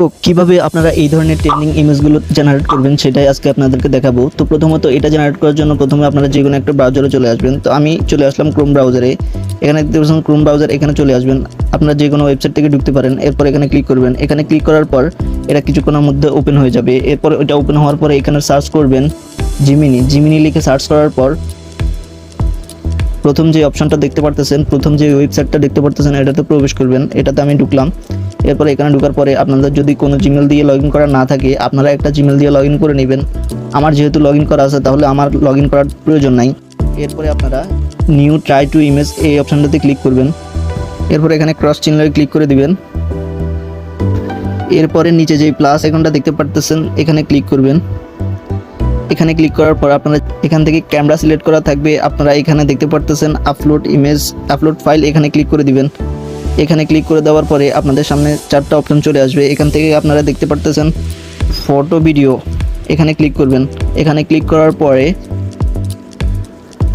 তো কিভাবে আপনারা এই ধরনের ট্রেন্ডিং ইমেজগুলো জেনারেট করবেন সেটাই আজকে আপনাদেরকে দেখাবো। তো প্রথমত এটা জেনারেট করার জন্য প্রথমে আপনারা যে কোনো একটা ব্রাউজারে চলে আসবেন। তো আমি চলে আসলাম ক্রোম ব্রাউজারে। এখানে দেখতে পাচ্ছেন ক্রোম ব্রাউজার, এখানে চলে আসবেন। আপনারা যে কোনো ওয়েবসাইট থেকে ঢুকতে পারেন। এরপর এখানে ক্লিক করবেন। এখানে ক্লিক করার পর এটা কিছুক্ষণের মধ্যে ওপেন হয়ে যাবে। এরপর এটা ওপেন হওয়ার পরে এখানে সার্চ করবেন জিমিনি লিখে সার্চ করার পর প্রথম যে অপশনটা দেখতে পারতেছেন, প্রথম যে ওয়েবসাইটটা দেখতে পারতেছেন এটাতে প্রবেশ করবেন। এটাতে আমি ঢুকলাম। এরপর এখানে ঢোকার পরে আপনাদের যদি কোনো জিমেল দিয়ে লগ ইন করা না থাকে আপনারা একটা জিমেল দিয়ে লগ ইন করে নেবেন। আমার যেহেতু লগ ইন করা আছে তাহলে আমার লগ ইন করার প্রয়োজন নাই। এরপরে আপনারা নিউ ট্রাই টু ইমেজ এই অপশনটাতে ক্লিক করবেন। এরপর এখানে ক্রস চিহ্নে ক্লিক করে দিবেন। এরপরে নিচে যে প্লাস আইকনটা দেখতে পারতেছেন এখানে ক্লিক করবেন। এখানে ক্লিক করার পর আপনারা এখান থেকে ক্যামেরা সিলেক্ট করা থাকবে। আপনারা এখানে দেখতে পারতেছেন আপলোড ইমেজ, আপলোড ফাইল, এখানে ক্লিক করে দিবেন। এখানে ক্লিক করে দেওয়ার পরে আপনাদের সামনে চারটা অপশন চলে আসবে। এখান থেকে আপনারা দেখতে পারতেছেন ফটো ভিডিও, এখানে ক্লিক করবেন। এখানে ক্লিক করার পরে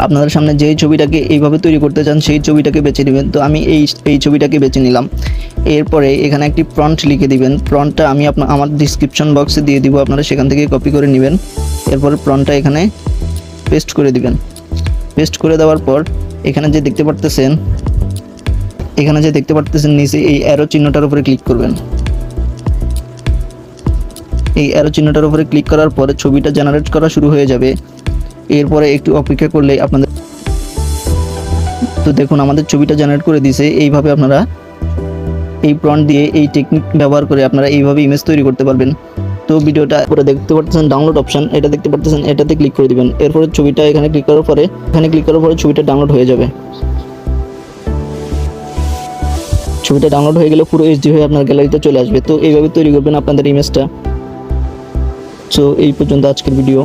আপনাদের সামনে যেই ছবিটাকে এইভাবে তৈরি করতে চান সেই ছবিটাকে বেছে নেবেন। তো আমি এই ছবিটাকে বেছে নিলাম। এরপরে এখানে একটি প্রম্পট লিখে দিবেন। প্রম্পটটা আমি আমার ডিসক্রিপশন বক্সে দিয়ে দিব, আপনারা সেখান থেকে কপি করে নেবেন। এরপরে প্রম্পটটা এখানে পেস্ট করে দিবেন। পেস্ট করে দেওয়ার পর এখানে যে দেখতে পারতেছেন নিচে এই অ্যারো চিহ্নটার উপরে ক্লিক করবেন। এই অ্যারো চিহ্নটার উপরে ক্লিক করার পরে ছবিটা জেনারেট করা শুরু হয়ে যাবে। এরপরে একটু অপেক্ষা করলে আপনাদের তো দেখুন আমাদের ছবিটা জেনারেট করে দিয়েছে। এইভাবে আপনারা এই প্রম্পট দিয়ে এই টেকনিক ব্যবহার করে আপনারা এইভাবে ইমেজ তৈরি করতে পারবেন। তো ভিডিওটা পরে দেখতে পাচ্ছেন ডাউনলোড অপশন, এটা দেখতে পাচ্ছেন, এটাতে ক্লিক করে দিবেন। এরপরে ছবিটা এখানে ক্লিক করার পরে ছবিটা ডাউনলোড হয়ে যাবে। ছবিটা ডাউনলোড হয়ে গেলে পুরো এইচডি হয়ে আপনার গ্যালারিতে চলে আসবে। তো এইভাবে তৈরি করবেন আপনাদের ইমেজটা। সো এই পর্যন্ত আজকের ভিডিও।